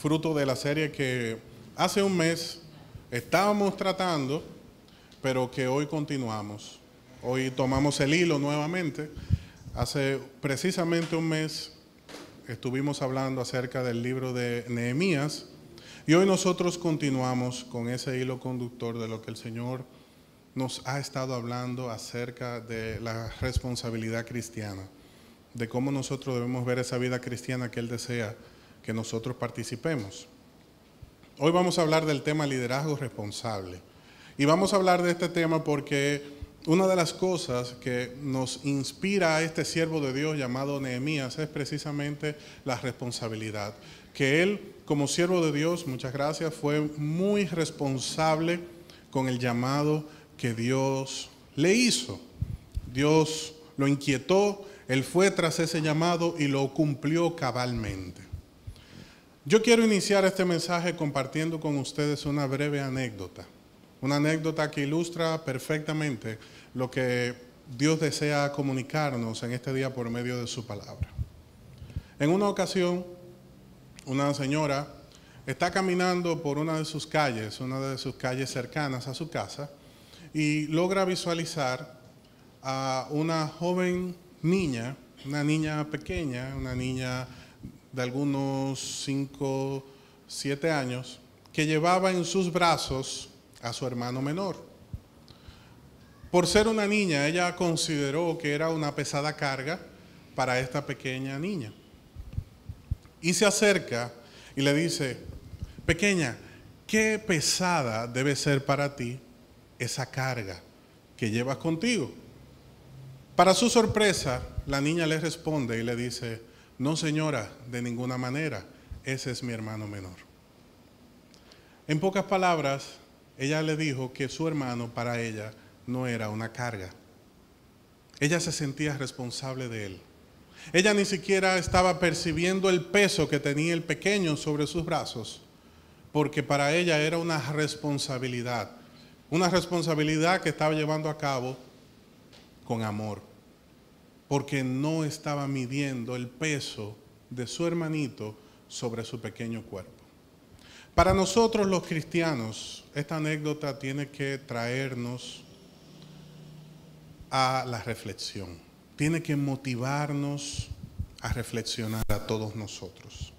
fruto de la serie que hace un mes estábamos tratando, pero que hoy continuamos. Hoy tomamos el hilo nuevamente. Hace precisamente un mes estuvimos hablando acerca del libro de Nehemías y hoy nosotros continuamos con ese hilo conductor de lo que el Señor nos ha estado hablando acerca de la responsabilidad cristiana, de cómo nosotros debemos ver esa vida cristiana que Él desea que nosotros participemos. Hoy vamos a hablar del tema liderazgo responsable. Y vamos a hablar de este tema porque una de las cosas que nos inspira a este siervo de Dios llamado Nehemías es precisamente la responsabilidad. Que él, como siervo de Dios, muchas gracias, fue muy responsable con el llamado que Dios le hizo. Dios lo inquietó, él fue tras ese llamado y lo cumplió cabalmente. Yo quiero iniciar este mensaje compartiendo con ustedes una breve anécdota. Una anécdota que ilustra perfectamente lo que Dios desea comunicarnos en este día por medio de su palabra. En una ocasión, una señora está caminando por una de sus calles cercanas a su casa, y logra visualizar a una joven niña, una niña pequeña, una niña de algunos 5, 7 años, que llevaba en sus brazos a su hermano menor. Por ser una niña, ella consideró que era una pesada carga para esta pequeña niña. Y se acerca y le dice: pequeña, ¿qué pesada debe ser para ti esa carga que llevas contigo? Para su sorpresa, la niña le responde y le dice: no, señora, de ninguna manera, ese es mi hermano menor. En pocas palabras, ella le dijo que su hermano para ella no era una carga. Ella se sentía responsable de él. Ella ni siquiera estaba percibiendo el peso que tenía el pequeño sobre sus brazos, porque para ella era una responsabilidad que estaba llevando a cabo con amor, porque no estaba midiendo el peso de su hermanito sobre su pequeño cuerpo. Para nosotros los cristianos, esta anécdota tiene que traernos a la reflexión, tiene que motivarnos a reflexionar a todos nosotros,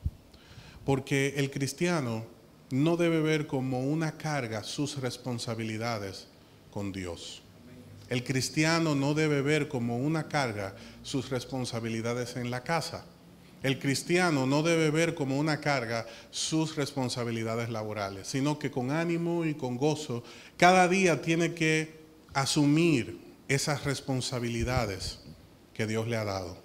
porque el cristiano no debe ver como una carga sus responsabilidades con Dios. El cristiano no debe ver como una carga sus responsabilidades en la casa. El cristiano no debe ver como una carga sus responsabilidades laborales, sino que con ánimo y con gozo cada día tiene que asumir esas responsabilidades que Dios le ha dado.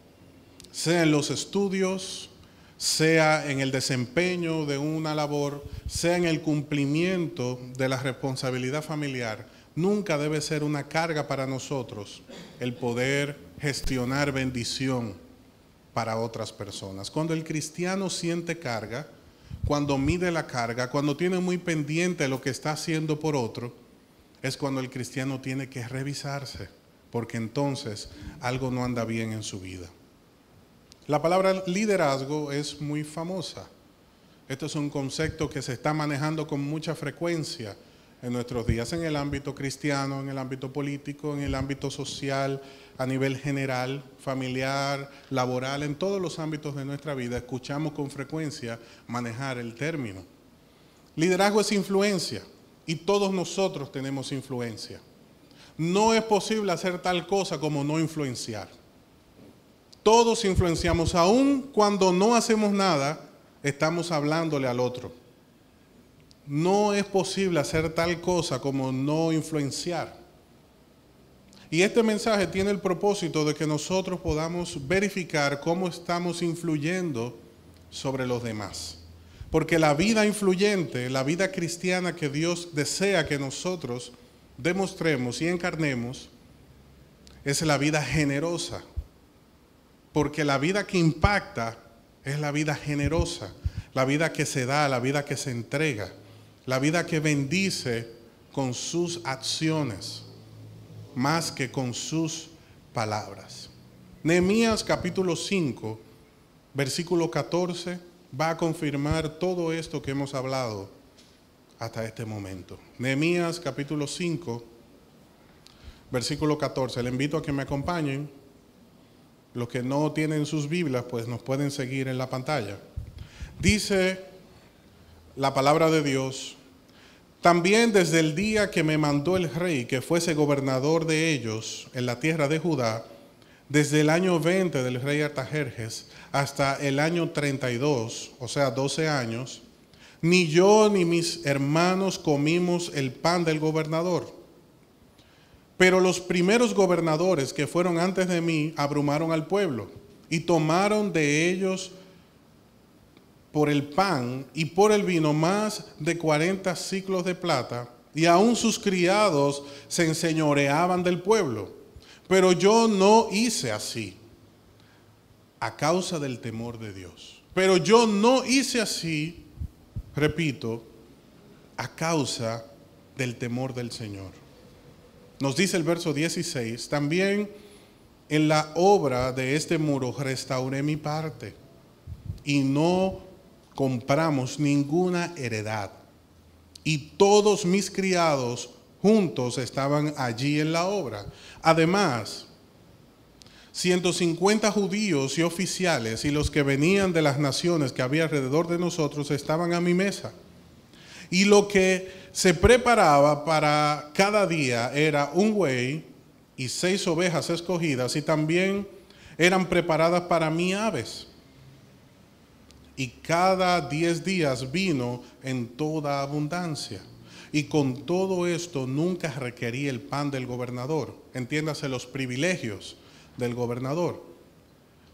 Sea en los estudios, sea en el desempeño de una labor, sea en el cumplimiento de la responsabilidad familiar, nunca debe ser una carga para nosotros el poder gestionar bendición para otras personas. Cuando el cristiano siente carga, cuando mide la carga, cuando tiene muy pendiente lo que está haciendo por otro, es cuando el cristiano tiene que revisarse, porque entonces algo no anda bien en su vida. La palabra liderazgo es muy famosa. Este es un concepto que se está manejando con mucha frecuencia en nuestros días, en el ámbito cristiano, en el ámbito político, en el ámbito social, a nivel general, familiar, laboral, en todos los ámbitos de nuestra vida escuchamos con frecuencia manejar el término. Liderazgo es influencia y todos nosotros tenemos influencia. No es posible hacer tal cosa como no influenciar. Todos influenciamos, aun cuando no hacemos nada, estamos hablándole al otro. No es posible hacer tal cosa como no influenciar. Y este mensaje tiene el propósito de que nosotros podamos verificar cómo estamos influyendo sobre los demás. Porque la vida influyente, la vida cristiana que Dios desea que nosotros demostremos y encarnemos, es la vida generosa. Porque la vida que impacta es la vida generosa, la vida que se da, la vida que se entrega, la vida que bendice con sus acciones, más que con sus palabras. Nehemías capítulo 5, versículo 14 va a confirmar todo esto que hemos hablado hasta este momento. Nehemías capítulo 5, versículo 14. Le invito a que me acompañen. Los que no tienen sus Biblias, pues nos pueden seguir en la pantalla. Dice la palabra de Dios: también desde el día que me mandó el rey que fuese gobernador de ellos en la tierra de Judá, desde el año 20 del rey Artajerjes hasta el año 32, o sea 12 años, ni yo ni mis hermanos comimos el pan del gobernador. Pero los primeros gobernadores que fueron antes de mí abrumaron al pueblo y tomaron de ellos por el pan y por el vino más de 40 siclos de plata, y aún sus criados se enseñoreaban del pueblo. Pero yo no hice así, a causa del temor de Dios. Pero yo no hice así, repito, a causa del temor del Señor. Nos dice el verso 16, también en la obra de este muro restauré mi parte, y no compramos ninguna heredad. Y todos mis criados juntos estaban allí en la obra. Además, 150 judíos y oficiales y los que venían de las naciones que había alrededor de nosotros estaban a mi mesa. Y lo que se preparaba para cada día era un buey y 6 ovejas escogidas, y también eran preparadas para mí aves. Y cada 10 días vino en toda abundancia. Y con todo esto nunca requerí el pan del gobernador. Entiéndase, los privilegios del gobernador.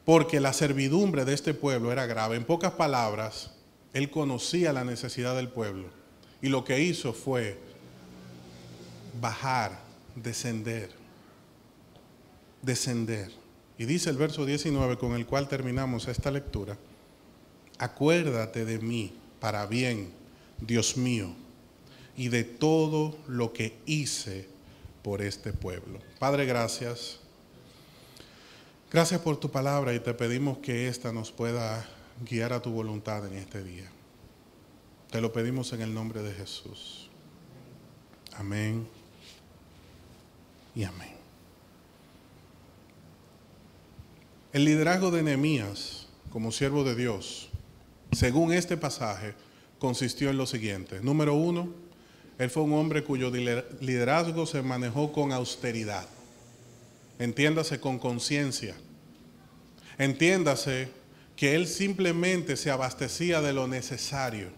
Porque la servidumbre de este pueblo era grave. En pocas palabras, él conocía la necesidad del pueblo. Y lo que hizo fue bajar, descender. Y dice el verso 19 con el cual terminamos esta lectura: acuérdate de mí para bien, Dios mío, y de todo lo que hice por este pueblo. Padre, gracias. Gracias por tu palabra, y te pedimos que ésta nos pueda guiar a tu voluntad en este día. Te lo pedimos en el nombre de Jesús. Amén y amén. El liderazgo de Nehemías como siervo de Dios, según este pasaje, consistió en lo siguiente. Número 1, él fue un hombre cuyo liderazgo se manejó con austeridad. Entiéndase, con conciencia. Entiéndase que él simplemente se abastecía de lo necesario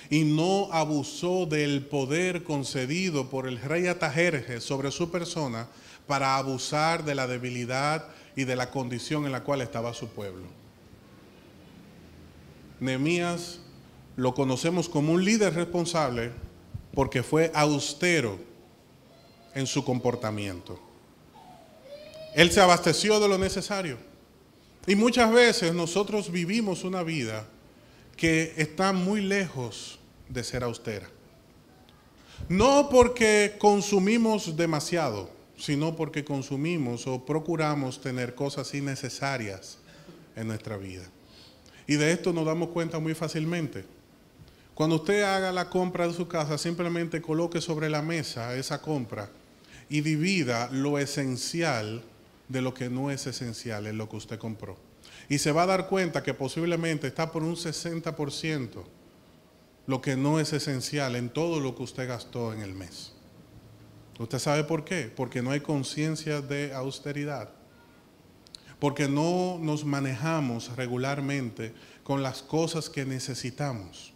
y no abusó del poder concedido por el rey Artajerjes sobre su persona para abusar de la debilidad y de la condición en la cual estaba su pueblo. Nehemías lo conocemos como un líder responsable porque fue austero en su comportamiento. Él se abasteció de lo necesario. Y muchas veces nosotros vivimos una vida que está muy lejos de ser austera. No porque consumimos demasiado, sino porque consumimos o procuramos tener cosas innecesarias en nuestra vida. Y de esto nos damos cuenta muy fácilmente. Cuando usted haga la compra de su casa, simplemente coloque sobre la mesa esa compra y divida lo esencial de lo que no es esencial en lo que usted compró. Y se va a dar cuenta que posiblemente está por un 60% lo que no es esencial en todo lo que usted gastó en el mes. ¿Usted sabe por qué? Porque no hay conciencia de austeridad. Porque no nos manejamos regularmente con las cosas que necesitamos,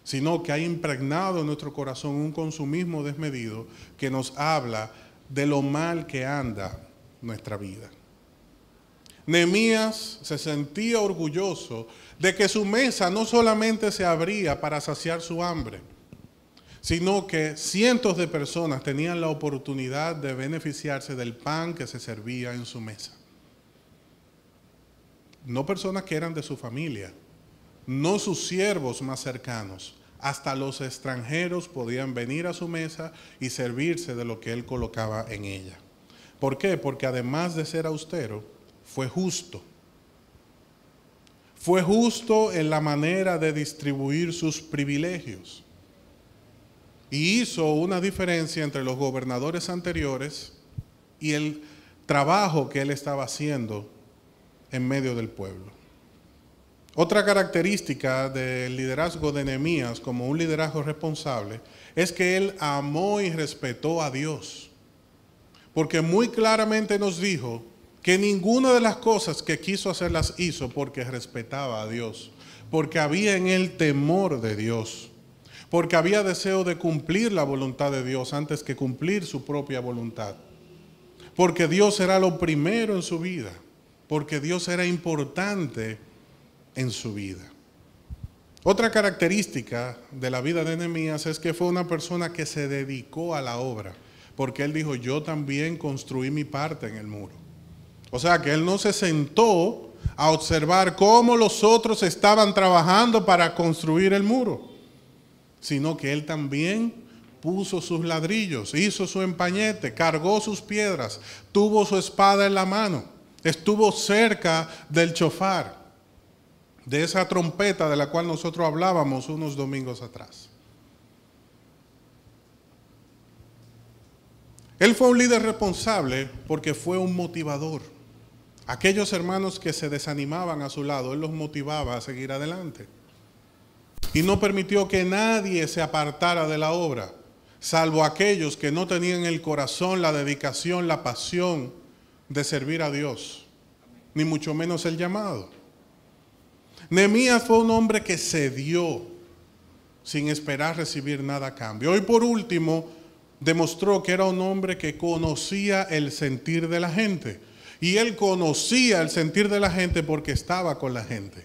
sino que hay impregnado en nuestro corazón un consumismo desmedido que nos habla de lo mal que anda nuestra vida. Nehemías se sentía orgulloso de que su mesa no solamente se abría para saciar su hambre, sino que cientos de personas tenían la oportunidad de beneficiarse del pan que se servía en su mesa. No personas que eran de su familia, no sus siervos más cercanos, hasta los extranjeros podían venir a su mesa y servirse de lo que él colocaba en ella. ¿Por qué? Porque además de ser austero, fue justo. Fue justo en la manera de distribuir sus privilegios. Y hizo una diferencia entre los gobernadores anteriores y el trabajo que él estaba haciendo en medio del pueblo. Otra característica del liderazgo de Nehemías como un liderazgo responsable es que él amó y respetó a Dios. Porque muy claramente nos dijo que ninguna de las cosas que quiso hacer las hizo porque respetaba a Dios, porque había en él temor de Dios, porque había deseo de cumplir la voluntad de Dios antes que cumplir su propia voluntad, porque Dios era lo primero en su vida, porque Dios era importante en su vida. Otra característica de la vida de Nehemías es que fue una persona que se dedicó a la obra, porque él dijo, yo también construí mi parte en el muro. O sea que él no se sentó a observar cómo los otros estaban trabajando para construir el muro, sino que él también puso sus ladrillos, hizo su empañete, cargó sus piedras, tuvo su espada en la mano, estuvo cerca del chofar, de esa trompeta de la cual nosotros hablábamos unos domingos atrás. Él fue un líder responsable porque fue un motivador. Aquellos hermanos que se desanimaban a su lado, él los motivaba a seguir adelante. Y no permitió que nadie se apartara de la obra, salvo aquellos que no tenían en el corazón la dedicación, la pasión de servir a Dios, ni mucho menos el llamado. Nehemías fue un hombre que se dio sin esperar recibir nada a cambio. Y por último, demostró que era un hombre que conocía el sentir de la gente. Y él conocía el sentir de la gente porque estaba con la gente.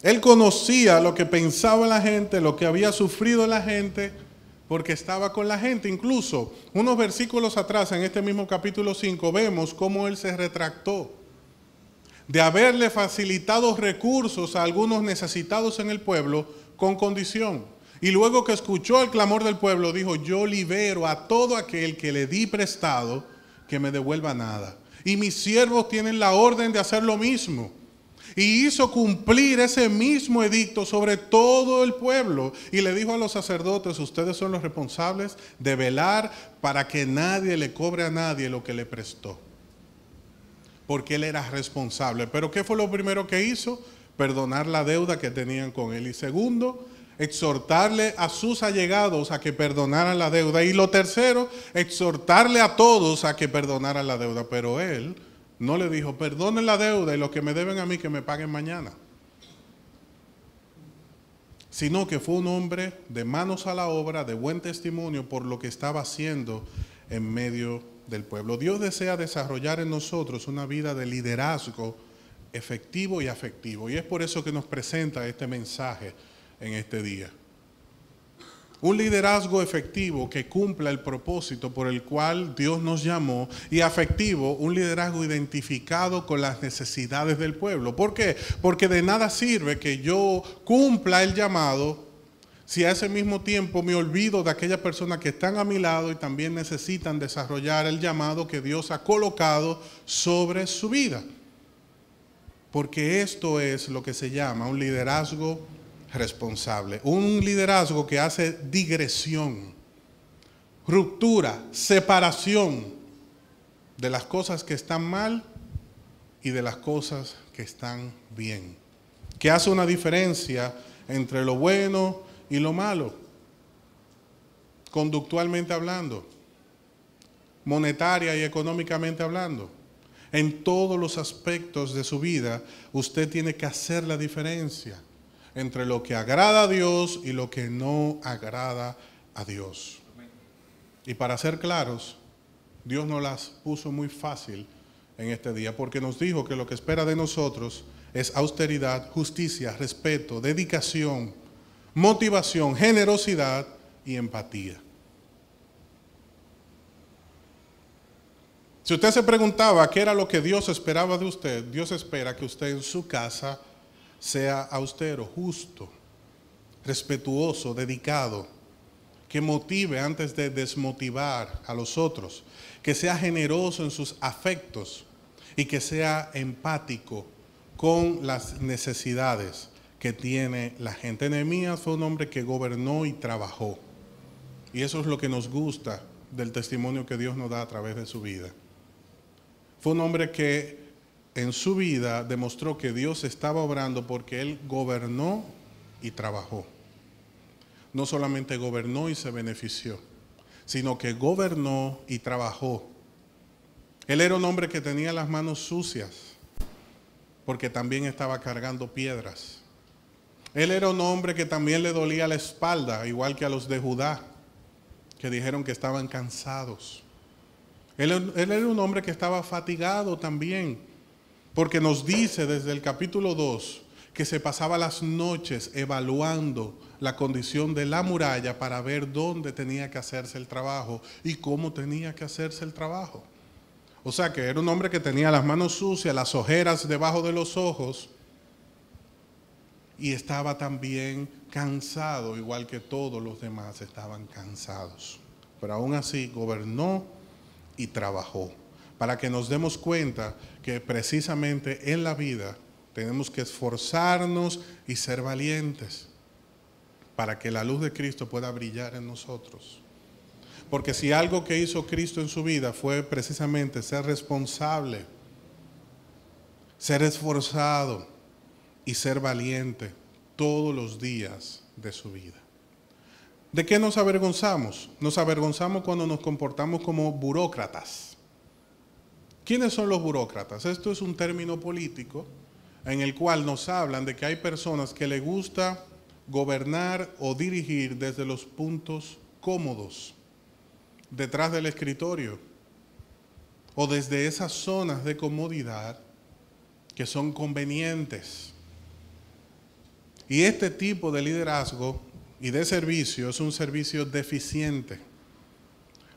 Él conocía lo que pensaba la gente, lo que había sufrido la gente, porque estaba con la gente. Incluso, unos versículos atrás, en este mismo capítulo 5, vemos cómo él se retractó de haberle facilitado recursos a algunos necesitados en el pueblo con condición. Y luego que escuchó el clamor del pueblo, dijo, yo libero a todo aquel que le di prestado, que me devuelva nada. Y mis siervos tienen la orden de hacer lo mismo. Y hizo cumplir ese mismo edicto sobre todo el pueblo. Y le dijo a los sacerdotes, ustedes son los responsables de velar para que nadie le cobre a nadie lo que le prestó. Porque él era responsable. Pero ¿qué fue lo primero que hizo? Perdonar la deuda que tenían con él. Y segundo, exhortarle a sus allegados a que perdonaran la deuda. Y lo tercero, exhortarle a todos a que perdonaran la deuda. Pero él no le dijo, perdonen la deuda y los que me deben a mí que me paguen mañana. Sino que fue un hombre de manos a la obra, de buen testimonio por lo que estaba haciendo en medio del pueblo. Dios desea desarrollar en nosotros una vida de liderazgo efectivo y afectivo. Y es por eso que nos presenta este mensaje en este día. Un liderazgo efectivo que cumpla el propósito por el cual Dios nos llamó, y afectivo, un liderazgo identificado con las necesidades del pueblo. ¿Por qué? Porque de nada sirve que yo cumpla el llamado si a ese mismo tiempo me olvido de aquellas personas que están a mi lado y también necesitan desarrollar el llamado que Dios ha colocado sobre su vida. Porque esto es lo que se llama un liderazgo responsable. Un liderazgo que hace digresión, ruptura, separación de las cosas que están mal y de las cosas que están bien. Que hace una diferencia entre lo bueno y lo malo, conductualmente hablando, monetaria y económicamente hablando. En todos los aspectos de su vida, usted tiene que hacer la diferencia entre lo que agrada a Dios y lo que no agrada a Dios. Y para ser claros, Dios nos las puso muy fácil en este día, porque nos dijo que lo que espera de nosotros es austeridad, justicia, respeto, dedicación, motivación, generosidad y empatía. Si usted se preguntaba qué era lo que Dios esperaba de usted, Dios espera que usted en su casa sea austero, justo, respetuoso, dedicado, que motive antes de desmotivar a los otros, que sea generoso en sus afectos y que sea empático con las necesidades que tiene la gente. Nehemías fue un hombre que gobernó y trabajó. Y eso es lo que nos gusta del testimonio que Dios nos da a través de su vida. Fue un hombre que en su vida demostró que Dios estaba obrando porque él gobernó y trabajó. No solamente gobernó y se benefició, sino que gobernó y trabajó. Él era un hombre que tenía las manos sucias, porque también estaba cargando piedras. Él era un hombre que también le dolía la espalda, igual que a los de Judá, que dijeron que estaban cansados. Él era un hombre que estaba fatigado también, porque nos dice desde el capítulo 2 que se pasaba las noches evaluando la condición de la muralla para ver dónde tenía que hacerse el trabajo y cómo tenía que hacerse el trabajo. O sea que era un hombre que tenía las manos sucias, las ojeras debajo de los ojos, y estaba también cansado, igual que todos los demás estaban cansados. Pero aún así gobernó y trabajó, para que nos demos cuenta que precisamente en la vida tenemos que esforzarnos y ser valientes para que la luz de Cristo pueda brillar en nosotros. Porque si algo que hizo Cristo en su vida fue precisamente ser responsable, ser esforzado y ser valiente todos los días de su vida. ¿De qué nos avergonzamos? Nos avergonzamos cuando nos comportamos como burócratas. ¿Quiénes son los burócratas? Esto es un término político en el cual nos hablan de que hay personas que les gusta gobernar o dirigir desde los puntos cómodos, detrás del escritorio, o desde esas zonas de comodidad que son convenientes. Y este tipo de liderazgo y de servicio es un servicio deficiente.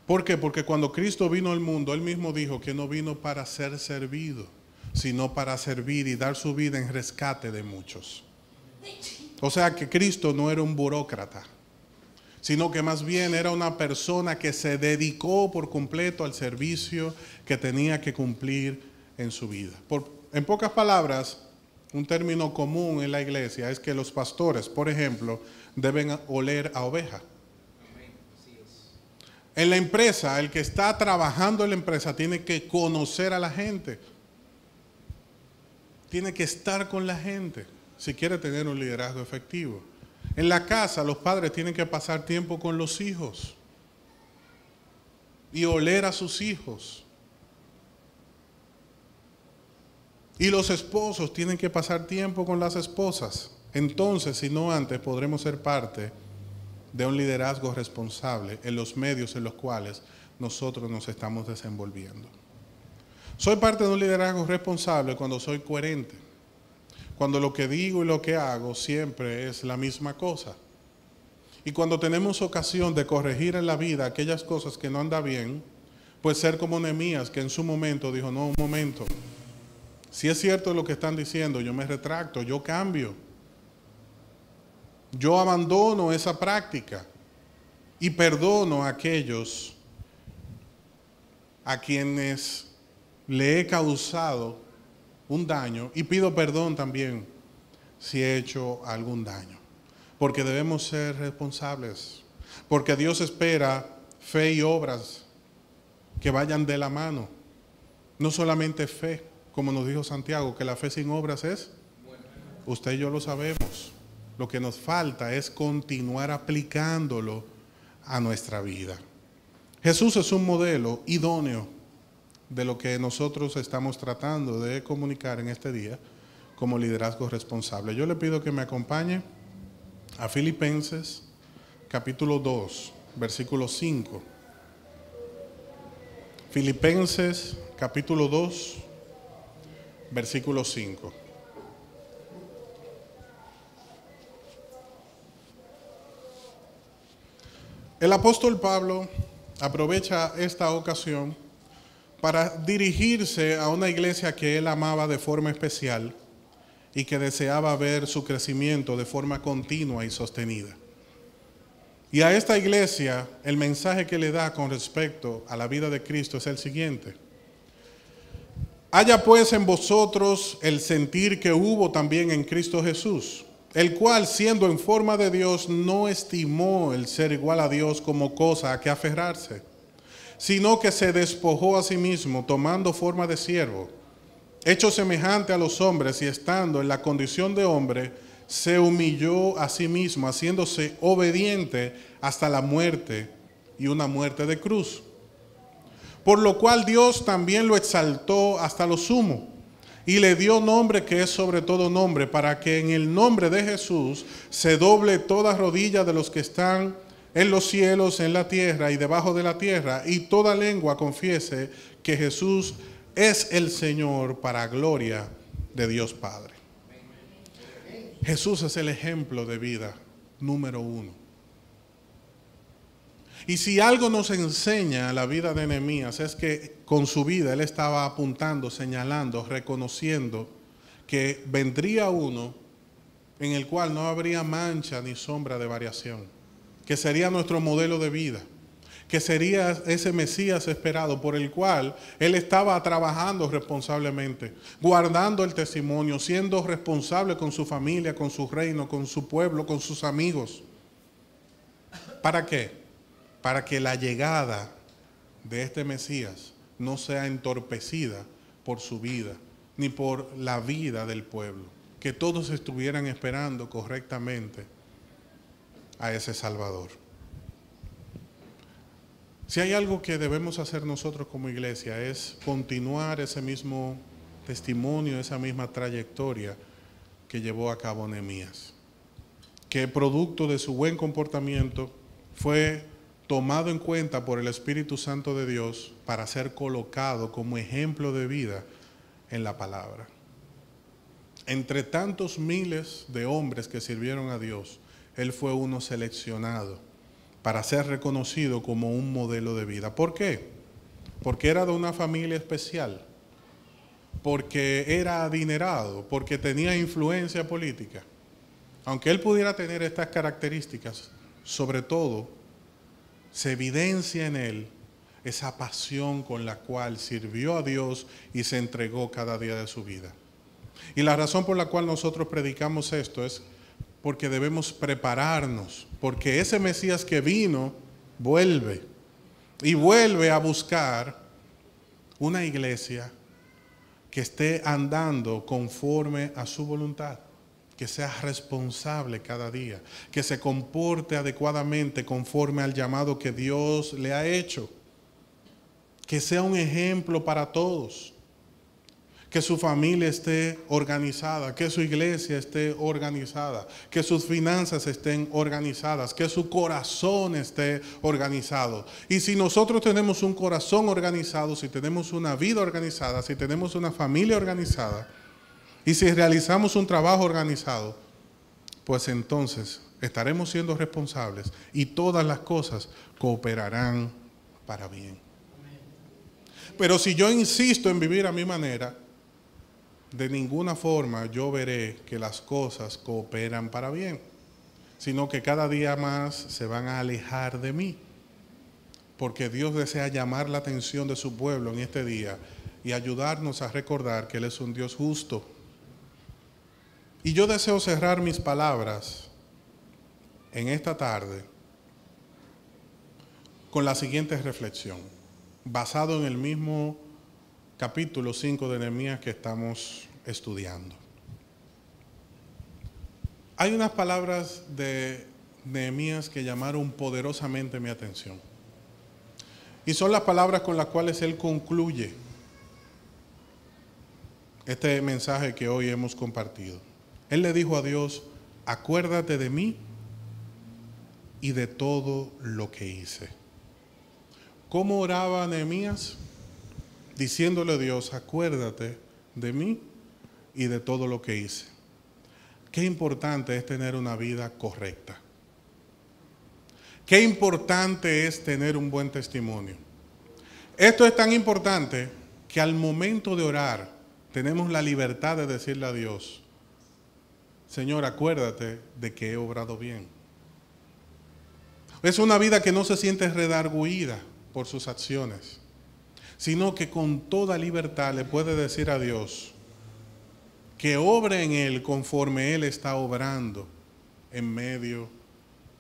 ¿Por qué? Porque cuando Cristo vino al mundo, Él mismo dijo que no vino para ser servido, sino para servir y dar su vida en rescate de muchos. O sea que Cristo no era un burócrata, sino que más bien era una persona que se dedicó por completo al servicio que tenía que cumplir en su vida. En pocas palabras, un término común en la iglesia es que los pastores, por ejemplo, deben oler a oveja. En la empresa, el que está trabajando en la empresa tiene que conocer a la gente. Tiene que estar con la gente si quiere tener un liderazgo efectivo. En la casa, los padres tienen que pasar tiempo con los hijos y oler a sus hijos. Y los esposos tienen que pasar tiempo con las esposas. Entonces, si no antes, podremos ser parte de un liderazgo responsable en los medios en los cuales nosotros nos estamos desenvolviendo. Soy parte de un liderazgo responsable cuando soy coherente, cuando lo que digo y lo que hago siempre es la misma cosa. Y cuando tenemos ocasión de corregir en la vida aquellas cosas que no andan bien, pues ser como Nehemías, que en su momento dijo, no, un momento, si es cierto lo que están diciendo, yo me retracto, yo cambio. Yo abandono esa práctica y perdono a aquellos a quienes le he causado un daño y pido perdón también si he hecho algún daño. Porque debemos ser responsables, porque Dios espera fe y obras que vayan de la mano. No solamente fe, como nos dijo Santiago, que la fe sin obras es, usted y yo lo sabemos. Lo que nos falta es continuar aplicándolo a nuestra vida. Jesús es un modelo idóneo de lo que nosotros estamos tratando de comunicar en este día como liderazgo responsable. Yo le pido que me acompañe a Filipenses capítulo 2, versículo 5. Filipenses capítulo 2, versículo 5. El apóstol Pablo aprovecha esta ocasión para dirigirse a una iglesia que él amaba de forma especial y que deseaba ver su crecimiento de forma continua y sostenida. Y a esta iglesia el mensaje que le da con respecto a la vida de Cristo es el siguiente. Haya pues en vosotros el sentir que hubo también en Cristo Jesús, el cual, siendo en forma de Dios, no estimó el ser igual a Dios como cosa a que aferrarse, sino que se despojó a sí mismo, tomando forma de siervo, hecho semejante a los hombres, y estando en la condición de hombre, se humilló a sí mismo, haciéndose obediente hasta la muerte, y una muerte de cruz. Por lo cual Dios también lo exaltó hasta lo sumo, y le dio nombre que es sobre todo nombre, para que en el nombre de Jesús se doble toda rodilla de los que están en los cielos, en la tierra y debajo de la tierra, y toda lengua confiese que Jesús es el Señor, para gloria de Dios Padre. Jesús es el ejemplo de vida número uno. Y si algo nos enseña la vida de Nehemías es que con su vida él estaba apuntando, señalando, reconociendo que vendría uno en el cual no habría mancha ni sombra de variación, que sería nuestro modelo de vida, que sería ese Mesías esperado por el cual él estaba trabajando responsablemente, guardando el testimonio, siendo responsable con su familia, con su reino, con su pueblo, con sus amigos. ¿Para qué? Para que la llegada de este Mesías no sea entorpecida por su vida, ni por la vida del pueblo, que todos estuvieran esperando correctamente a ese Salvador. Si hay algo que debemos hacer nosotros como iglesia es continuar ese mismo testimonio, esa misma trayectoria que llevó a cabo Nehemías, que producto de su buen comportamiento fue tomado en cuenta por el Espíritu Santo de Dios para ser colocado como ejemplo de vida en la palabra. Entre tantos miles de hombres que sirvieron a Dios, él fue uno seleccionado para ser reconocido como un modelo de vida. ¿Por qué? Porque era de una familia especial, porque era adinerado, porque tenía influencia política. Aunque él pudiera tener estas características, sobre todo se evidencia en él esa pasión con la cual sirvió a Dios y se entregó cada día de su vida. Y la razón por la cual nosotros predicamos esto es porque debemos prepararnos, porque ese Mesías que vino vuelve y vuelve a buscar una iglesia que esté andando conforme a su voluntad, que sea responsable cada día, que se comporte adecuadamente conforme al llamado que Dios le ha hecho, que sea un ejemplo para todos, que su familia esté organizada, que su iglesia esté organizada, que sus finanzas estén organizadas, que su corazón esté organizado. Y si nosotros tenemos un corazón organizado, si tenemos una vida organizada, si tenemos una familia organizada, y si realizamos un trabajo organizado, pues entonces estaremos siendo responsables y todas las cosas cooperarán para bien. Pero si yo insisto en vivir a mi manera, de ninguna forma yo veré que las cosas cooperan para bien, sino que cada día más se van a alejar de mí, porque Dios desea llamar la atención de su pueblo en este día y ayudarnos a recordar que Él es un Dios justo. Y yo deseo cerrar mis palabras en esta tarde con la siguiente reflexión, basado en el mismo capítulo 5 de Nehemías que estamos estudiando. Hay unas palabras de Nehemías que llamaron poderosamente mi atención. Y son las palabras con las cuales él concluye este mensaje que hoy hemos compartido. Él le dijo a Dios: acuérdate de mí y de todo lo que hice. ¿Cómo oraba Nehemías? Diciéndole a Dios: acuérdate de mí y de todo lo que hice. Qué importante es tener una vida correcta. Qué importante es tener un buen testimonio. Esto es tan importante que al momento de orar tenemos la libertad de decirle a Dios: Señor, acuérdate de que he obrado bien. Es una vida que no se siente redarguida por sus acciones, sino que con toda libertad le puede decir a Dios que obre en él conforme él está obrando en medio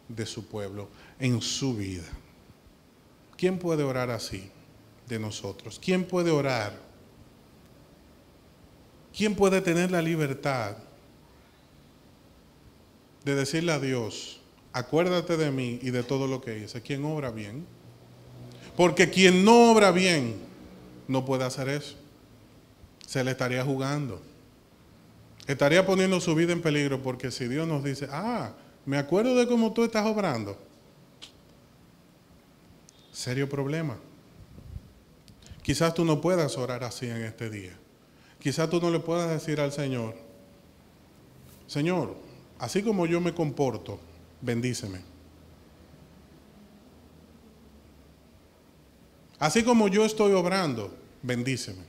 de su pueblo, en su vida. ¿Quién puede orar así de nosotros? ¿Quién puede orar? ¿Quién puede tener la libertad de decirle a Dios, acuérdate de mí y de todo lo que hice? ¿Quién obra bien? Porque quien no obra bien no puede hacer eso. Se le estaría jugando. Estaría poniendo su vida en peligro, porque si Dios nos dice, me acuerdo de cómo tú estás obrando, serio problema. Quizás tú no puedas orar así en este día. Quizás tú no le puedas decir al Señor, Señor, así como yo me comporto, bendíceme. Así como yo estoy obrando, bendíceme.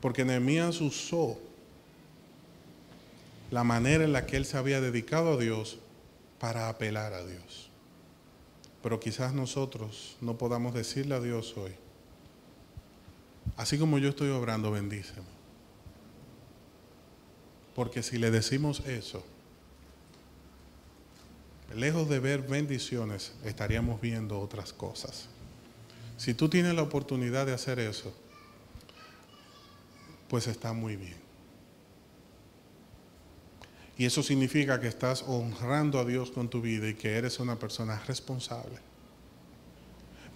Porque Nehemías usó la manera en la que él se había dedicado a Dios para apelar a Dios. Pero quizás nosotros no podamos decirle a Dios hoy, así como yo estoy obrando, bendíceme. Porque si le decimos eso, lejos de ver bendiciones, estaríamos viendo otras cosas. Si tú tienes la oportunidad de hacer eso, pues está muy bien. Y eso significa que estás honrando a Dios con tu vida y que eres una persona responsable.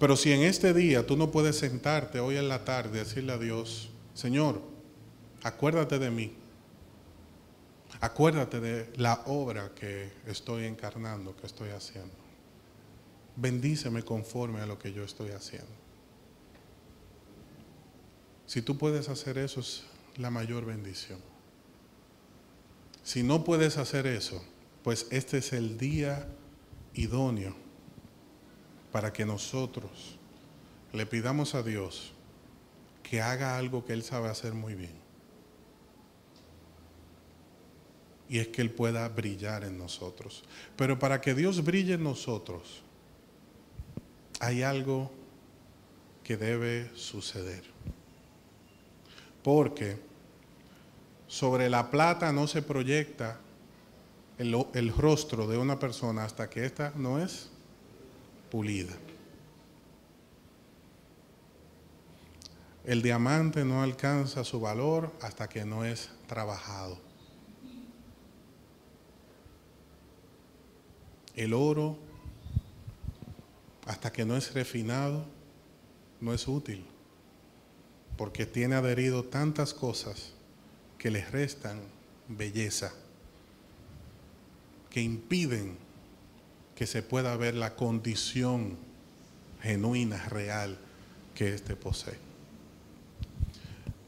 Pero si en este día tú no puedes sentarte hoy en la tarde y decirle a Dios, Señor, acuérdate de mí. Acuérdate de la obra que estoy encarnando, que estoy haciendo. Bendíceme conforme a lo que yo estoy haciendo. Si tú puedes hacer eso, es la mayor bendición. Si no puedes hacer eso, pues este es el día idóneo para que nosotros le pidamos a Dios que haga algo que Él sabe hacer muy bien. Y es que Él pueda brillar en nosotros. Pero para que Dios brille en nosotros, hay algo que debe suceder. Porque sobre la plata no se proyecta el rostro de una persona hasta que ésta no es pulida. El diamante no alcanza su valor hasta que no es trabajado. El oro, hasta que no es refinado, no es útil, porque tiene adherido tantas cosas que les restan belleza, que impiden que se pueda ver la condición genuina, real, que éste posee.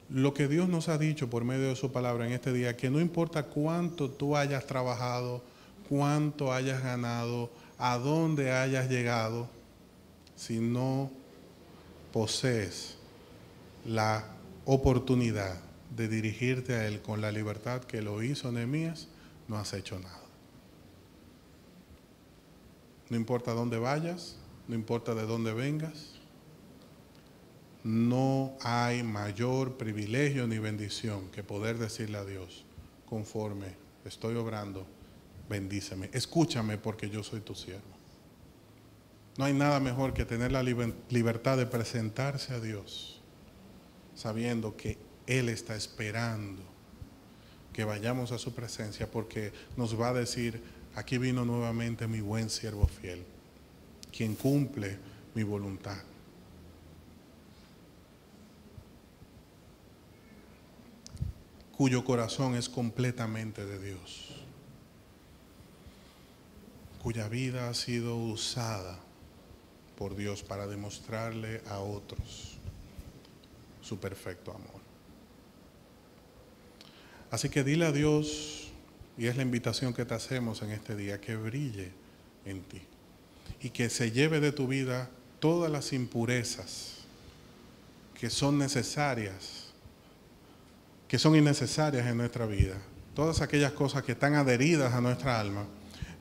Lo que Dios nos ha dicho por medio de su palabra en este día, que no importa cuánto tú hayas trabajado, cuánto hayas ganado, a dónde hayas llegado, si no posees la oportunidad de dirigirte a Él con la libertad que lo hizo Nehemías, no has hecho nada. No importa dónde vayas, no importa de dónde vengas, no hay mayor privilegio ni bendición que poder decirle a Dios, conforme estoy obrando, bendíceme, escúchame porque yo soy tu siervo. No hay nada mejor que tener la libertad de presentarse a Dios, sabiendo que Él está esperando que vayamos a su presencia, porque nos va a decir, aquí vino nuevamente mi buen siervo fiel, quien cumple mi voluntad. Cuyo corazón es completamente de Dios, cuya vida ha sido usada por Dios para demostrarle a otros su perfecto amor. Así que dile a Dios, y es la invitación que te hacemos en este día, que brille en ti y que se lleve de tu vida todas las impurezas que son necesarias, que son innecesarias en nuestra vida, todas aquellas cosas que están adheridas a nuestra alma,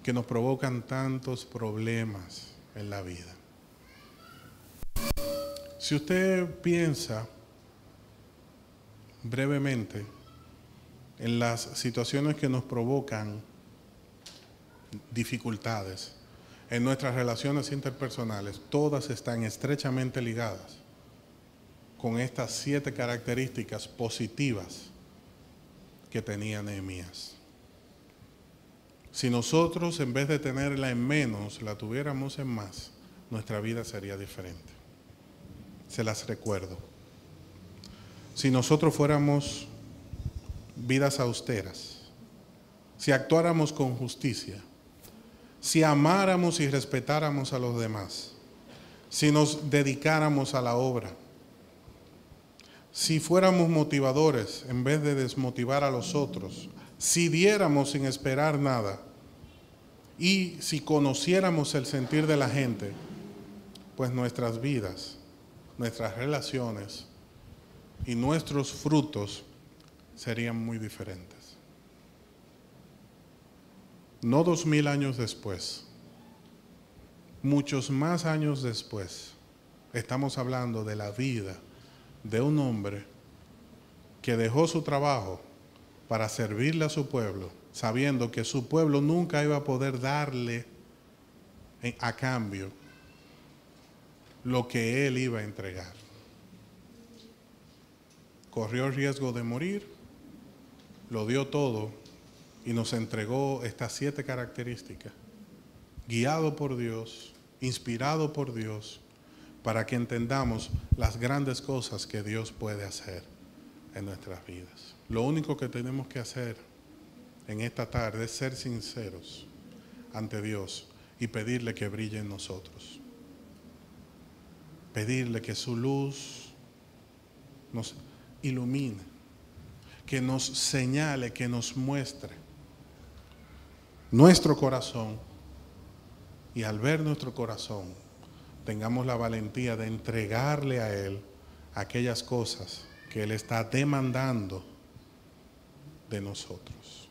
que nos provocan tantos problemas en la vida. Si usted piensa brevemente en las situaciones que nos provocan dificultades en nuestras relaciones interpersonales, todas están estrechamente ligadas con estas 7 características positivas que tenía Nehemías. Si nosotros, en vez de tenerla en menos, la tuviéramos en más, nuestra vida sería diferente. Se las recuerdo. Si nosotros fuéramos vidas austeras, si actuáramos con justicia, si amáramos y respetáramos a los demás, si nos dedicáramos a la obra, si fuéramos motivadores en vez de desmotivar a los otros, si diéramos sin esperar nada y si conociéramos el sentir de la gente, pues nuestras vidas, nuestras relaciones y nuestros frutos serían muy diferentes. No 2000 años después, muchos más años después, estamos hablando de la vida de un hombre que dejó su trabajo para servirle a su pueblo, sabiendo que su pueblo nunca iba a poder darle a cambio lo que él iba a entregar. Corrió el riesgo de morir, lo dio todo y nos entregó estas 7 características, guiado por Dios, inspirado por Dios, para que entendamos las grandes cosas que Dios puede hacer en nuestras vidas. Lo único que tenemos que hacer en esta tarde es ser sinceros ante Dios y pedirle que brille en nosotros. Pedirle que su luz nos ilumine, que nos señale, que nos muestre nuestro corazón, y al ver nuestro corazón tengamos la valentía de entregarle a Él aquellas cosas que Él está demandando de nosotros.